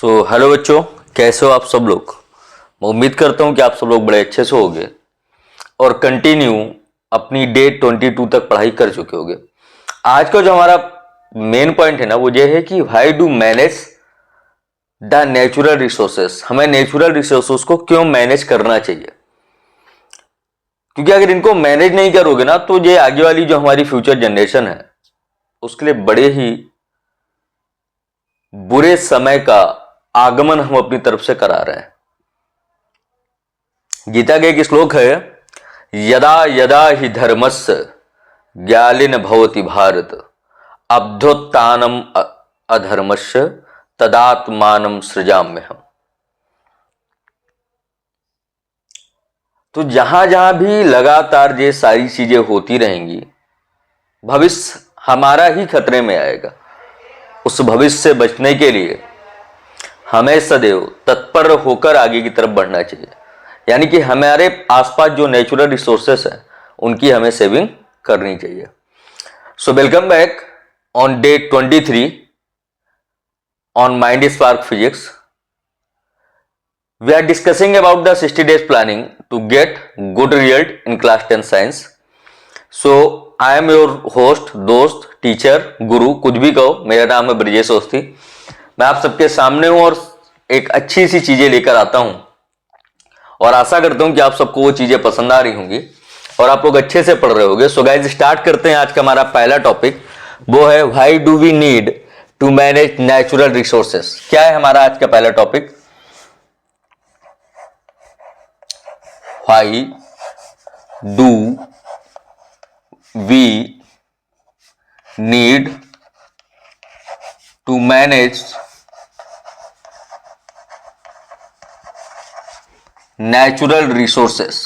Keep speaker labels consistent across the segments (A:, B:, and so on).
A: Hello बच्चों, कैसे हो आप सब लोग। मैं उम्मीद करता हूँ कि आप सब लोग बड़े अच्छे से होंगे और कंटिन्यू अपनी डे 22 तक पढ़ाई कर चुके होंगे। आज का जो हमारा मेन पॉइंट है ना, वो ये है कि how do manage the natural resources. हमें नेचुरल रिसोर्सेस को क्यों मैनेज करना चाहिए, क्योंकि अगर इनको मैनेज नहीं करोगे ना तो ये आगे वाली जो हमारी फ्यूचर जनरेशन है उसके लिए बड़े ही बुरे समय का आगमन हम अपनी तरफ से करा रहे हैं। गीता का एक श्लोक है, यदा यदा हि धर्मस्य ग्लानिर् भवति भारत अभ्युत्थानम् अधर्मस्य तदात्मानं सृजाम्यहम्। तो जहां जहां भी लगातार ये सारी चीजें होती रहेंगी, भविष्य हमारा ही खतरे में आएगा। उस भविष्य से बचने के लिए हमें सदैव तत्पर होकर आगे की तरफ बढ़ना चाहिए। यानी कि हमारे आसपास जो नेचुरल रिसोर्सेस हैं उनकी हमें सेविंग करनी चाहिए। So welcome back on day 23 on Mind Spark Physics. We are discussing about the 60 days planning to get good result in class 10 science. So I am your host, दोस्त, teacher, guru, कुछ भी कहो। मेरा नाम है ब्रजेश अवस्थी। मैं आप सबके सामने हूं और एक अच्छी सी चीजें लेकर आता हूं और आशा करता हूं कि आप सबको वो चीजें पसंद आ रही होंगी और आप लोग अच्छे से पढ़ रहे होंगे। सो गाइस, स्टार्ट करते हैं। आज का हमारा पहला टॉपिक वो है why do we need to manage natural resources. क्या है हमारा आज का पहला topic? Why do we need to manage natural resources.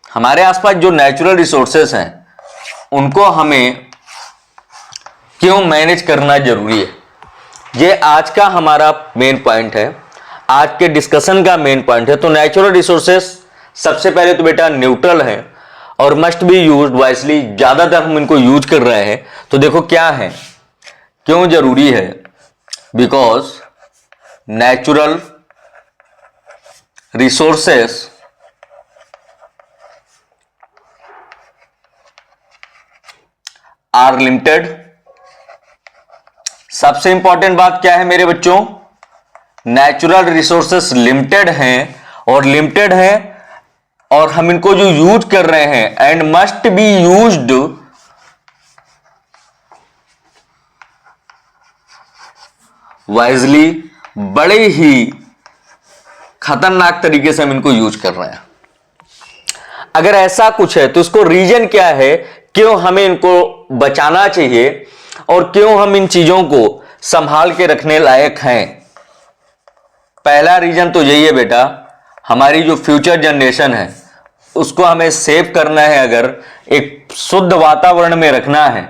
A: हमारे आसपास जो नेचुरल रिसोर्सेस हैं उनको हमें क्यों मैनेज करना जरूरी है, ये आज का हमारा मेन पॉइंट है, आज के डिस्कशन का मेन पॉइंट है। तो नेचुरल रिसोर्सेस सबसे पहले तो बेटा न्यूट्रल है और मस्ट बी यूज्ड वाइजली। ज्यादातर हम इनको यूज कर रहे हैं, तो देखो क्या है, क्यों जरूरी है। Because natural resources are limited. सबसे इंपॉर्टेंट बात क्या है मेरे बच्चों, नेचुरल रिसोर्सेस लिमिटेड हैं और लिमिटेड हैं और हम इनको जो यूज कर रहे हैं and must be used wisely. बड़े ही खतरनाक तरीके से हम इनको यूज कर रहे हैं। अगर ऐसा कुछ है तो इसको रीजन क्या है, क्यों हमें इनको बचाना चाहिए और क्यों हम इन चीजों को संभाल के रखने लायक हैं। पहला रीजन तो यही है बेटा, हमारी जो फ्यूचर जनरेशन है उसको हमें सेव करना है। अगर एक शुद्ध वातावरण में रखना है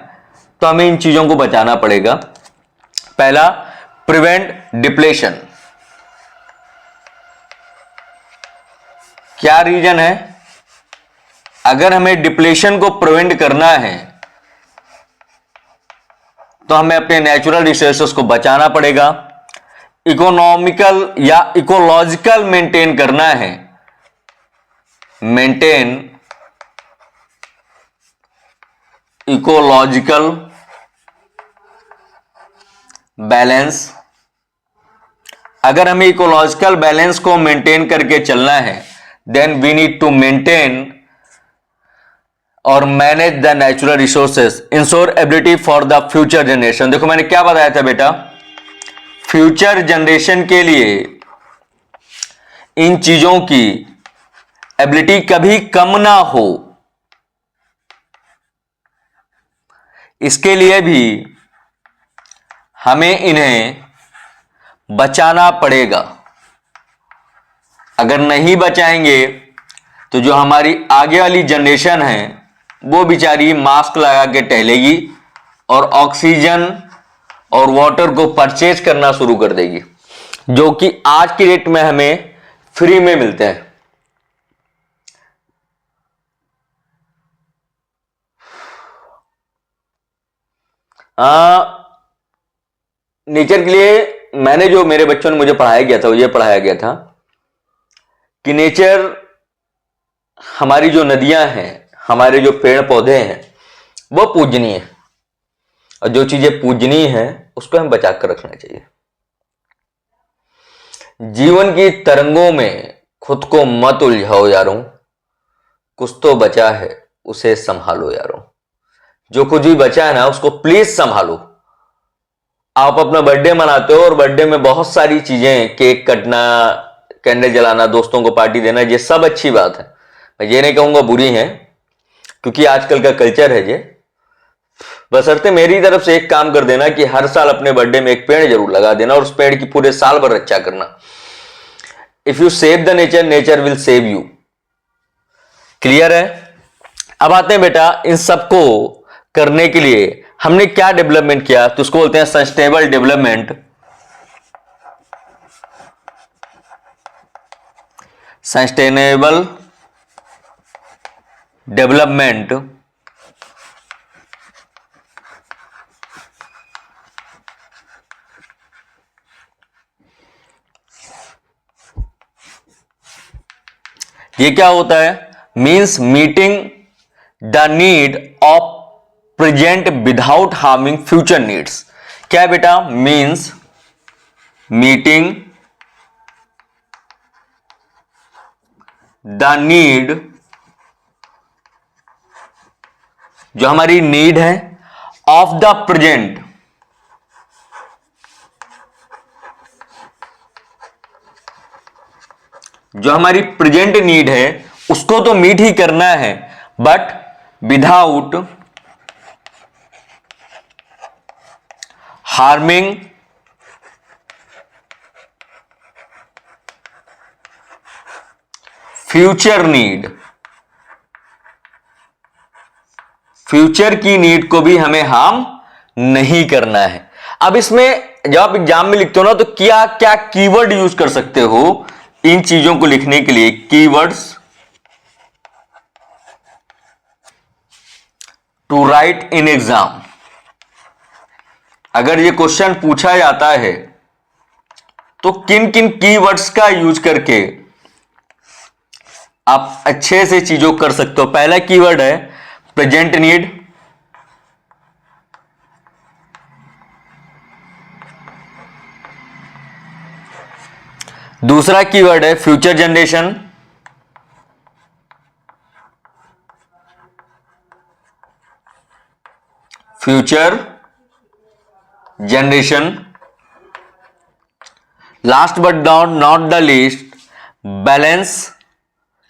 A: तो हमें इन चीजों को बचाना पड़ेगा। पहला, प्रिवेंट डिप्लेशन। क्या रीजन है? अगर हमें डिप्लेशन को प्रिवेंट करना है तो हमें अपने नेचुरल रिसोर्सेस को बचाना पड़ेगा। इकोनॉमिकल या इकोलॉजिकल मेंटेन करना है, मेंटेन इकोलॉजिकल बैलेंस। अगर हमें इकोलॉजिकल बैलेंस को मेंटेन करके चलना है then we need to maintain और manage the natural resources, ensure ability for the future generation. देखो मैंने क्या बताया था बेटा, फ्यूचर जनरेशन के लिए इन चीजों की एबिलिटी कभी कम ना हो, इसके लिए भी हमें इन्हें बचाना पड़ेगा। अगर नहीं बचाएंगे तो जो हमारी आगे वाली जनरेशन है वो बेचारी मास्क लगा के टहलेगी और ऑक्सीजन और वाटर को परचेज करना शुरू कर देगी, जो कि आज की डेट में हमें फ्री में मिलते हैं। नेचर के लिए मैंने जो मेरे बच्चों ने मुझे पढ़ाया गया था वो ये पढ़ाया गया था कि नेचर, हमारी जो नदियां हैं, हमारे जो पेड़ पौधे हैं, वो पूजनीय है, और जो चीजें पूजनीय हैं उसको हम बचा कर रखना चाहिए। जीवन की तरंगों में खुद को मत उलझाओ यारों, कुछ तो बचा है उसे संभालो यारों। जो कुछ भी बचा है ना उसको प्लीज संभालो। आप अपना बर्थडे मनाते हो और बर्थडे में बहुत सारी चीजें, केक कटना, कैंडल जलाना, दोस्तों को पार्टी देना, ये सब अच्छी बात है, मैं ये नहीं कहूंगा बुरी है, क्योंकि आजकल का कल्चर है ये। बशर्ते मेरी तरफ से एक काम कर देना कि हर साल अपने बर्थडे में एक पेड़ जरूर लगा देना और उस पेड़ की पूरे साल भर रक्षा करना। If you save the nature, nature will save you. Clear है? अब आते हैं बेटा इन सबको करने के लिए हमने क्या डेवलपमेंट किया, तो उसको बोलते हैं सस्टेनेबल डेवलपमेंट। सस्टेनेबल डेवलपमेंट ये क्या होता है? Means meeting the need of present without harming future needs. क्या है बेटा? मीन्स मीटिंग द नीड, जो हमारी नीड है, ऑफ द प्रेजेंट, जो हमारी प्रेजेंट नीड है उसको तो मीट ही करना है, but without harming future need. Future की नीड को भी हमें हार्म नहीं करना है। अब इसमें जब आप एग्जाम में लिखते हो ना, तो क्या क्या कीवर्ड यूज कर सकते हो इन चीजों को लिखने के लिए? Keywords to write in exam. अगर ये क्वेश्चन पूछा जाता है तो किन किन कीवर्ड्स का यूज करके आप अच्छे से चीजों कर सकते हो? पहला कीवर्ड है प्रेजेंट नीड, दूसरा कीवर्ड है future generation, future generation, last but not the least balance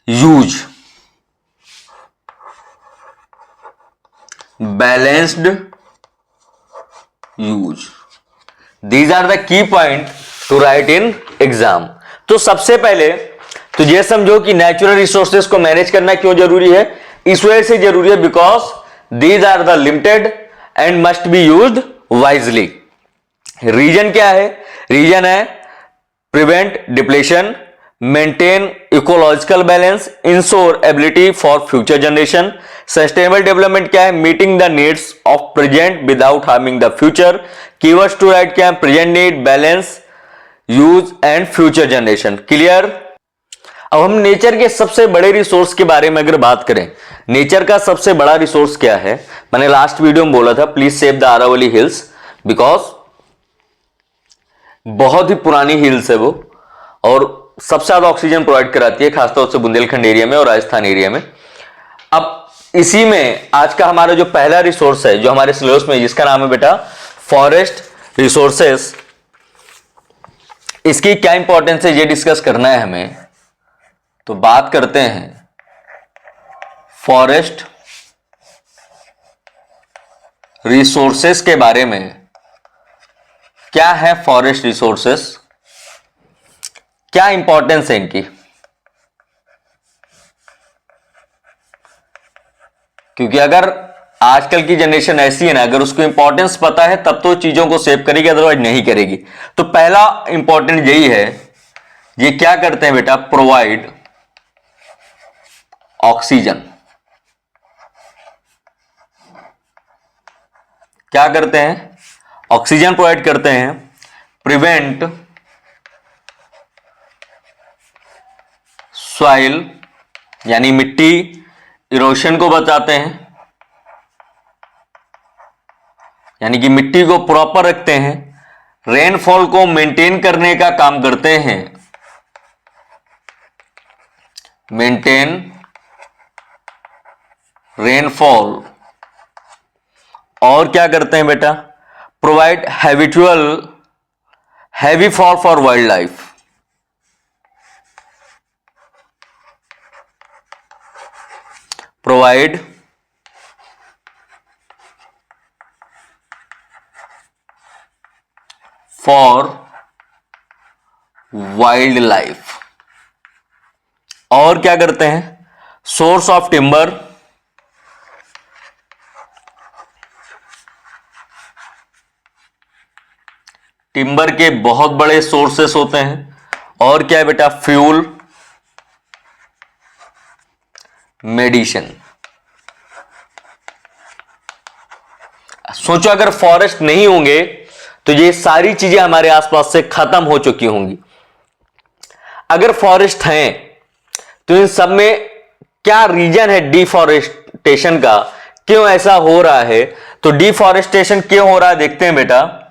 A: use, balanced use. These are the key point to write in exam. तो सबसे पहले तो ये समझो कि नेचुरल रिसोर्सेज को मैनेज करना क्यों जरूरी है। इस वजह से जरूरी है because these are the limited and must be used wisely. Reason क्या है? रीजन है prevent depletion, maintain ecological balance, ensure ability for future generation. Sustainable development क्या है? Meeting the needs of present without harming the future. Keywords to write क्या है? Present need, balance use and future generation. Clear? अब हम nature के सबसे बड़े resource के बारे में अगर बात करें, नेचर का सबसे बड़ा रिसोर्स क्या है? मैंने लास्ट वीडियो में बोला था please save the Aravalli hills, because बहुत ही पुरानी हिल्स है वो और सबसे ज्यादा ऑक्सीजन प्रोवाइड कराती है, खासतौर से बुंदेलखंड एरिया में और राजस्थान एरिया में। अब इसी में आज का हमारा जो पहला रिसोर्स है जो हमारे सिलेबस में, जिसका नाम है बेटा फॉरेस्ट रिसोर्सेस। इसकी क्या इंपॉर्टेंस है ये डिस्कस करना है हमें, तो बात करते हैं फॉरेस्ट रिसोर्सेस के बारे में। क्या है फॉरेस्ट रिसोर्सेस, क्या इंपॉर्टेंस है इनकी? क्योंकि अगर आजकल की जनरेशन ऐसी है ना, अगर उसको इंपॉर्टेंस पता है तब तो चीजों को सेव करेगी, अदरवाइज नहीं करेगी। तो पहला इंपॉर्टेंट यही है, ये क्या करते हैं बेटा? Provide oxygen. क्या करते हैं, ऑक्सीजन प्रोवाइड करते हैं, प्रिवेंट सॉइल यानी मिट्टी इरोशन को बचाते हैं, यानी कि मिट्टी को प्रॉपर रखते हैं, रेनफॉल को मेंटेन करने का काम करते हैं, मेंटेन रेनफॉल, और क्या करते हैं बेटा, provide habitual heavy for wild life, provide for wild life, और क्या करते हैं, सोर्स ऑफ टिम्बर, टिम्बर के बहुत बड़े सोर्सेस होते हैं, और क्या है बेटा, फ्यूल, मेडिसिन। सोचो अगर फॉरेस्ट नहीं होंगे तो ये सारी चीजें हमारे आसपास से खत्म हो चुकी होंगी। अगर फॉरेस्ट हैं तो इन सब में क्या रीजन है डिफॉरेस्टेशन का, क्यों ऐसा हो रहा है, तो डिफॉरेस्टेशन क्यों हो रहा है देखते हैं बेटा।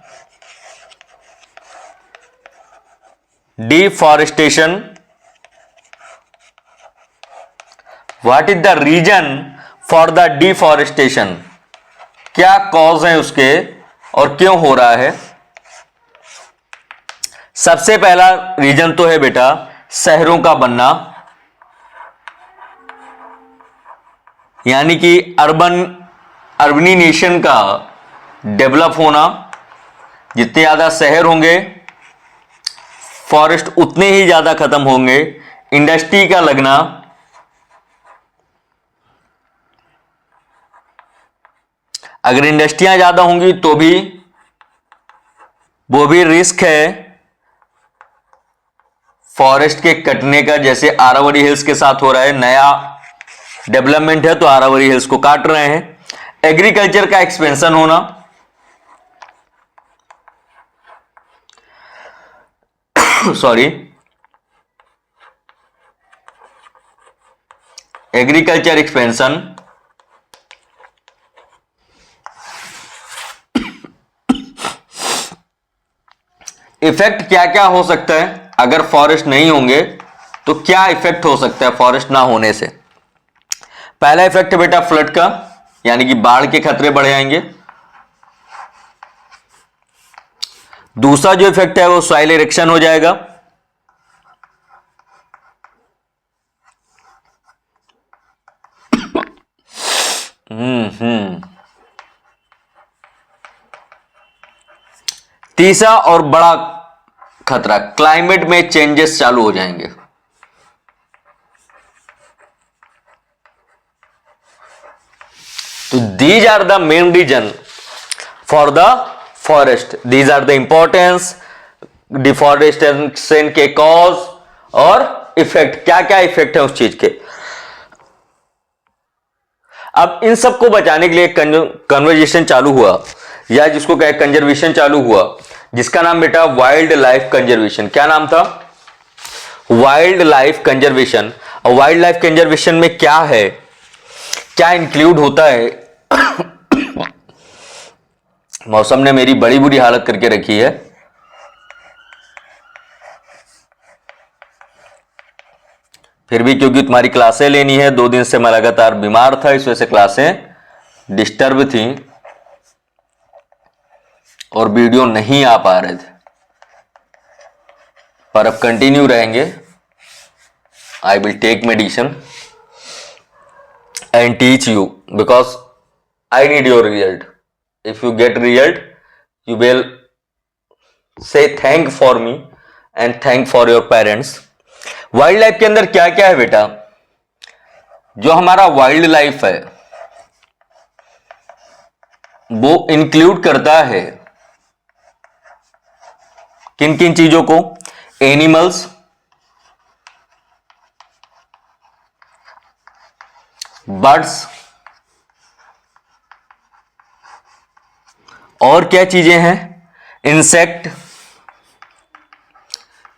A: Deforestation, what is the reason for the deforestation, क्या कॉज है उसके और क्यों हो रहा है। सबसे पहला रीजन तो है बेटा शहरों का बनना, यानी कि अर्बनाइजेशन का डेवलप होना। जितने ज्यादा शहर होंगे फॉरेस्ट उतने ही ज्यादा खत्म होंगे। इंडस्ट्री का लगना, अगर इंडस्ट्रियां ज्यादा होंगी तो भी वो भी रिस्क है फॉरेस्ट के कटने का, जैसे आरावली हिल्स के साथ हो रहा है। नया डेवलपमेंट है तो आरावली हिल्स को काट रहे हैं। एग्रीकल्चर का एक्सपेंशन होना, सॉरी, एग्रीकल्चर एक्सपेंशन, इफेक्ट क्या क्या हो सकता है अगर फॉरेस्ट नहीं होंगे, तो क्या इफेक्ट हो सकता है फॉरेस्ट ना होने से। पहला इफेक्ट है बेटा फ्लड का, यानी कि बाढ़ के खतरे बढ़ जाएंगे। दूसरा जो इफेक्ट है वो सॉइल इरेक्शन हो जाएगा। तीसरा और बड़ा खतरा, क्लाइमेट में चेंजेस चालू हो जाएंगे। तो these are the main reason for the forest, these are the importance, deforestation के कॉज और इफेक्ट, क्या क्या इफेक्ट है उस चीज के। अब इन सबको बचाने के लिए कन्वर्जेशन चालू हुआ, या जिसको कहे कंजर्वेशन चालू हुआ, जिसका नाम बेटा वाइल्ड लाइफ कंजर्वेशन। क्या नाम था, वाइल्ड लाइफ कंजर्वेशन। और वाइल्ड लाइफ कंजर्वेशन में क्या है, क्या इंक्लूड होता है। मौसम ने मेरी बड़ी बुरी हालत करके रखी है। फिर भी क्योंकि तुम्हारी क्लासें लेनी है, 2 दिन से मैं लगातार बीमार था, इस वजह से क्लासें डिस्टर्ब थी और वीडियो नहीं आ पा रहे थे, पर अब कंटिन्यू रहेंगे। I will take medicine and teach you because I need your result. If you get result, you will say thank for me and thank for your parents. Wild life के अंदर क्या क्या है बेटा, जो हमारा वाइल्ड लाइफ है वो इंक्लूड करता है किन किन चीजों को, एनिमल्स, बर्ड्स, और क्या चीजें हैं? इंसेक्ट,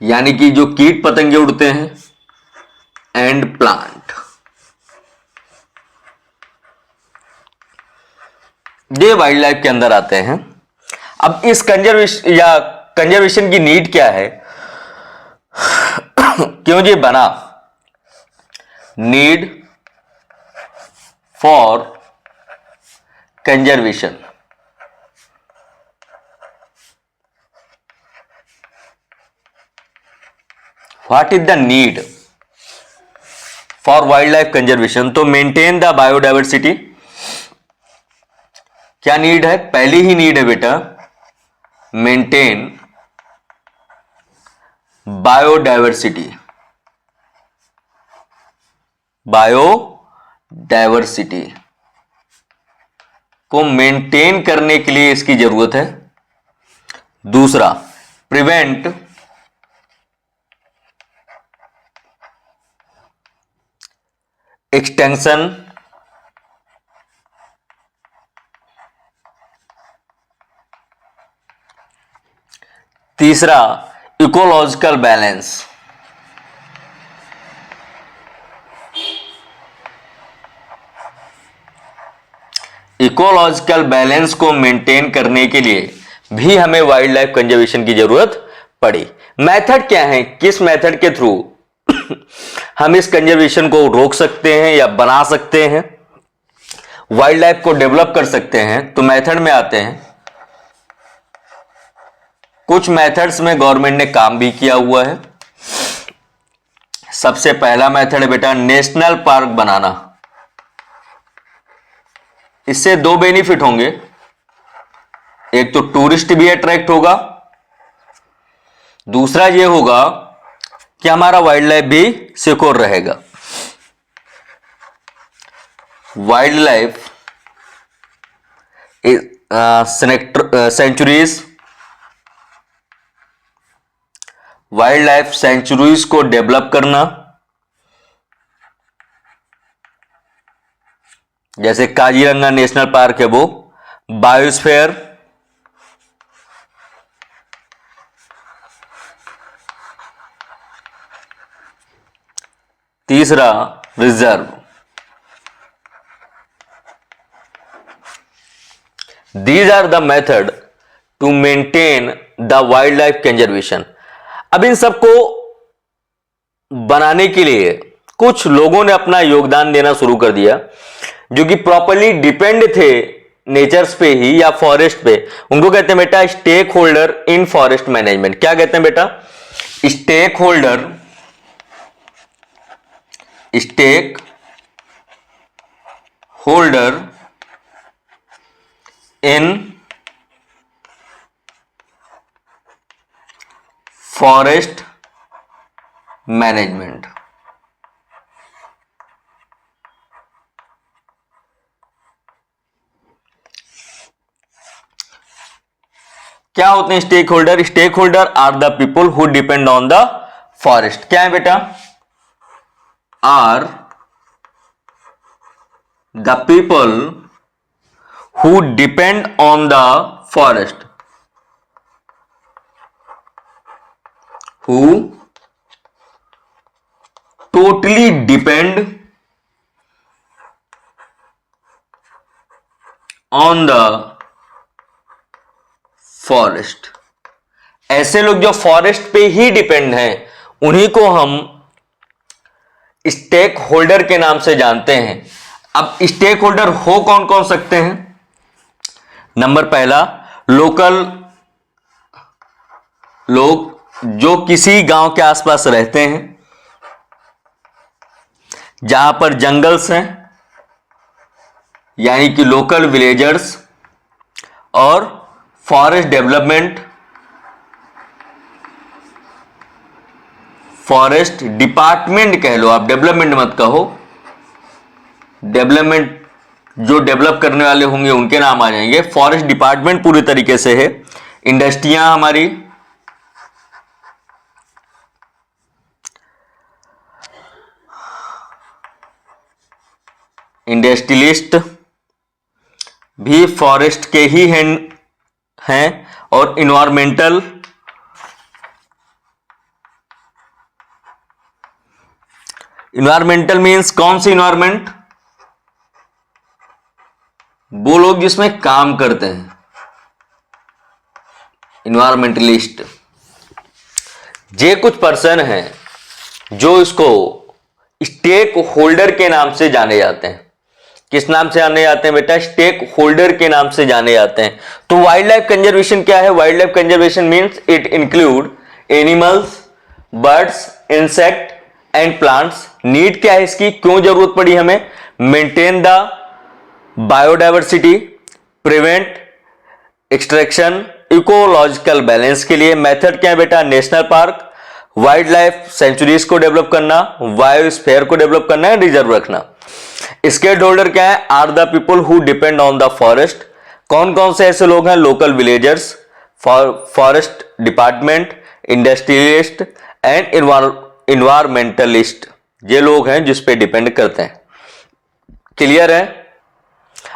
A: यानी कि जो कीट पतंगे उड़ते हैं, एंड प्लांट। ये वाइल्ड लाइफ के अंदर आते हैं। अब इस कंजर्वेशन की नीड क्या है, क्यों ये बना? Need for conservation. What is the need for wild life conservation? तो मेंटेन द बायोडाइवर्सिटी। क्या नीड है? पहली ही नीड है बेटा, मेंटेन बायोडाइवर्सिटी। बायोडाइवर्सिटी को मेंटेन करने के लिए इसकी जरूरत है। दूसरा, प्रिवेंट एक्सटेंशन तीसरा, इकोलॉजिकल बैलेंस। इकोलॉजिकल बैलेंस को मेंटेन करने के लिए भी हमें वाइल्ड लाइफ कंजर्वेशन की जरूरत पड़ी। मेथड क्या है? किस मेथड के थ्रू हम इस कंजर्वेशन को रोक सकते हैं या बना सकते हैं, वाइल्ड लाइफ को डेवलप कर सकते हैं? तो मेथड में आते हैं। कुछ मेथड्स में गवर्नमेंट ने काम भी किया हुआ है। सबसे पहला मेथड है बेटा, नेशनल पार्क बनाना। इससे दो बेनिफिट होंगे, एक तो टूरिस्ट भी अट्रैक्ट होगा, दूसरा यह होगा कि हमारा वाइल्ड लाइफ भी सिक्योर रहेगा। Wild life sanctuaries, wild life sanctuaries को डेवलप करना, जैसे काजीरंगा नेशनल पार्क है वो बायोस्फीयर, तीसरा reserve. These are the method to maintain the wild life conservation. अब इन सबको बनाने के लिए कुछ लोगों ने अपना योगदान देना शुरू कर दिया, जो कि प्रॉपरली डिपेंड थे नेचर्स पे ही या फॉरेस्ट पे। उनको कहते हैं बेटा stake holder in forest management. क्या कहते हैं बेटा? Stake holder, stake holder in forest management. क्या होते हैं stake holder? Stake holder are the people who depend on the forest. क्या है बेटा? Are the people who depend on the forest, who totally depend on the forest। ऐसे लोग जो forest पे ही डिपेंड हैं, उन्हीं को हम स्टेक होल्डर के नाम से जानते हैं। अब स्टेक होल्डर हो कौन कौन सकते हैं? नंबर पहला, लोकल लोग जो किसी गांव के आसपास रहते हैं, जहां पर जंगल्स हैं, यानी कि लोकल विलेजर्स। और फॉरेस्ट डेवलपमेंट, फॉरेस्ट डिपार्टमेंट कह लो आप, डेवलपमेंट मत कहो। डेवलपमेंट जो डेवलप करने वाले होंगे उनके नाम आ जाएंगे। फॉरेस्ट डिपार्टमेंट पूरी तरीके से है। इंडस्ट्रियां हमारी, इंडस्ट्रियलिस्ट भी फॉरेस्ट के ही हैं और इन्वायरमेंटल मीन्स कौन सी इन्वायरमेंट? वो लोग जिसमें काम करते हैं, इन्वायरमेंटलिस्ट। ये कुछ पर्सन हैं जो इसको स्टेक होल्डर के नाम से जाने जाते हैं। किस नाम से जाने जाते हैं बेटा? स्टेक होल्डर के नाम से जाने जाते हैं। तो वाइल्ड लाइफ कंजर्वेशन क्या है? Wild life conservation means it include animals, birds, insect and plants. Need क्या है इसकी? क्यों जरूरत पड़ी हमें? Maintain the biodiversity, prevent extraction, ecological balance के लिए। मेथड क्या है बेटा? National park, wild life sanctuaries को डेवलप करना, बायोस्फीयर को डेवलप करना है, रिजर्व रखना। स्टेक होल्डर क्या है? Are the people who depend on the forest. कौन कौन से ऐसे लोग हैं? Local villagers, forest department, industrialist and environmentalist. ये लोग हैं जिस पे डिपेंड करते हैं। क्लियर है?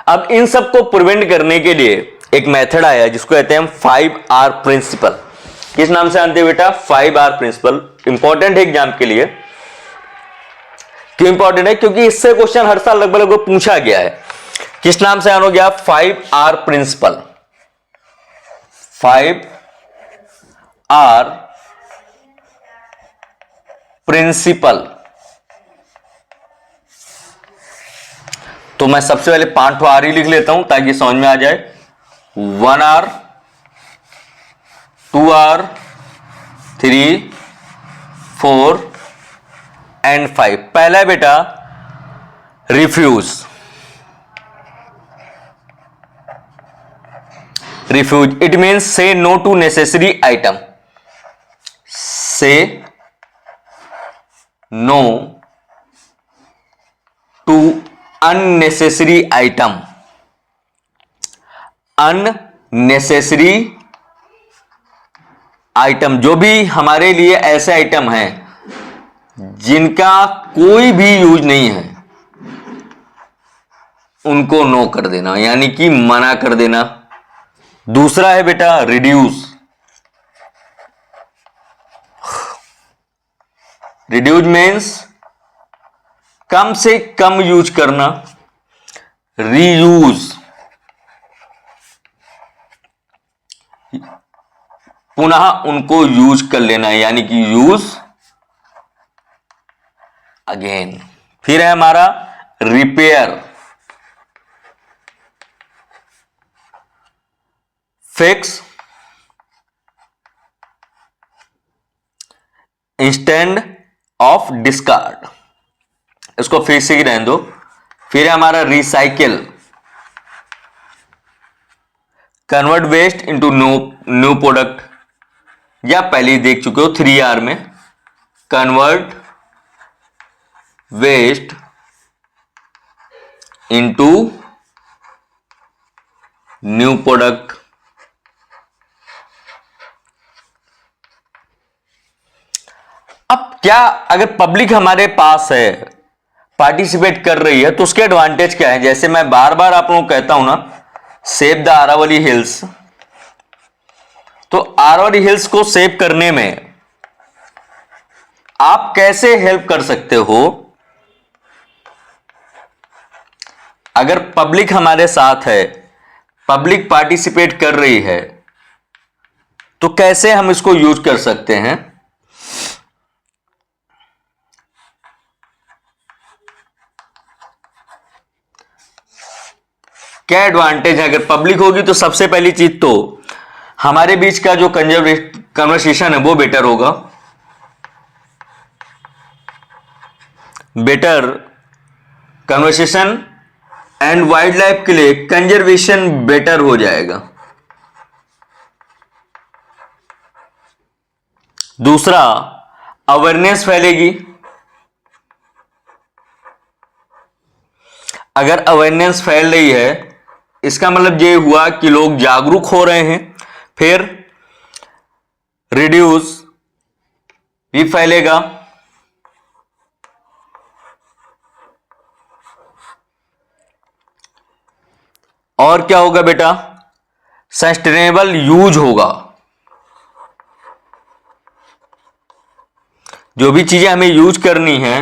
A: अब इन सबको प्रिवेंट करने के लिए एक मेथड आया जिसको कहते हैं 5R प्रिंसिपल। किस नाम से जानते हैं बेटा? 5R principal. इंपॉर्टेंट है एग्जाम के लिए। क्यों इंपॉर्टेंट है? क्योंकि इससे क्वेश्चन हर साल लगभग पूछा गया है। किस नाम से हो गया? 5R principal. 5R principal. तो मैं सबसे पहले 5 R ही लिख लेता हूं ताकि समझ में आ जाए। 1R, 2R, 3, 4 and 5। पहला है बेटा refuse. Refuse it means say no to necessary item. Say no to unnecessary item. Unnecessary item, जो भी हमारे लिए ऐसे आइटम हैं जिनका कोई भी यूज नहीं है, उनको नो कर देना, यानी कि मना कर देना। दूसरा है बेटा रिड्यूस। रिड्यूस मीन्स कम से कम यूज करना। रीयूज, पुनः उनको यूज कर लेना, यानी कि यूज अगेन। फिर है हमारा repair, fix, instead of discard. इसको फिक्स ही रहने दो। फिर है हमारा recycle, convert waste into new product, या पहले ही देख चुके हो 3R में। Convert waste into new product. अब क्या अगर पब्लिक हमारे पास है, पार्टिसिपेट कर रही है, तो उसके एडवांटेज क्या है? जैसे मैं बार बार आप लोगों को कहता हूं ना, सेव द आरावली हिल्स। तो आरावली हिल्स को सेव करने में आप कैसे हेल्प कर सकते हो? अगर पब्लिक हमारे साथ है, पब्लिक पार्टिसिपेट कर रही है, तो कैसे हम इसको यूज कर सकते हैं? क्या एडवांटेज है? अगर पब्लिक होगी तो सबसे पहली चीज तो हमारे बीच का जो कन्वर्सेशन है वो बेटर होगा। Better conversation and wild life के लिए कंजर्वेशन बेटर हो जाएगा। दूसरा, अवेयरनेस फैलेगी। अगर अवेयरनेस फैल रही है, इसका मतलब ये हुआ कि लोग जागरूक हो रहे हैं। फिर रिड्यूस भी फैलेगा। और क्या होगा बेटा? सस्टेनेबल यूज होगा। जो भी चीजें हमें यूज करनी है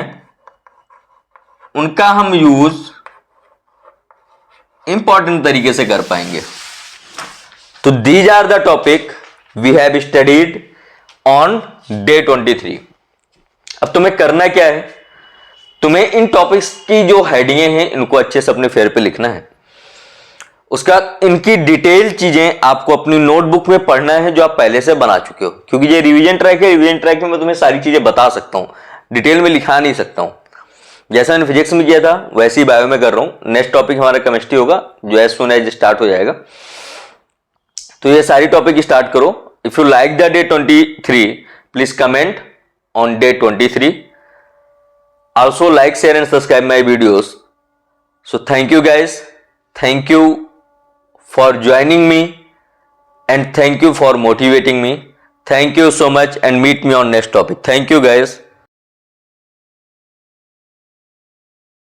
A: उनका हम यूज इंपॉर्टेंट तरीके से कर पाएंगे। तो these are the topic we have studied on day 23। अब तुम्हें करना क्या है, तुम्हें इन टॉपिक्स की जो हेडिंगें हैं इनको अच्छे से अपने फेयर पे लिखना है। उसका इनकी डिटेल चीजें आपको अपनी नोटबुक में पढ़ना है जो आप पहले से बना चुके हो, क्योंकि ये रिवीजन ट्रैक है। रिवीजन ट्रैक में मैं तुम्हें सारी चीजें बता सकता हूं, डिटेल में लिखा नहीं सकता हूं। जैसा मैंने फिजिक्स में किया था वैसे ही बायो में कर रहा हूं। नेक्स्ट टॉपिक हमारा केमिस्ट्री होगा जो एज सून एज स्टार्ट हो जाएगा। तो ये सारी टॉपिक स्टार्ट करो। If you like the day 23 please comment on day 23। Also like, share and subscribe my videos. So thank you guys. Thank you for joining me and thank you for motivating me. Thank you so much and meet me on next topic. Thank you guys.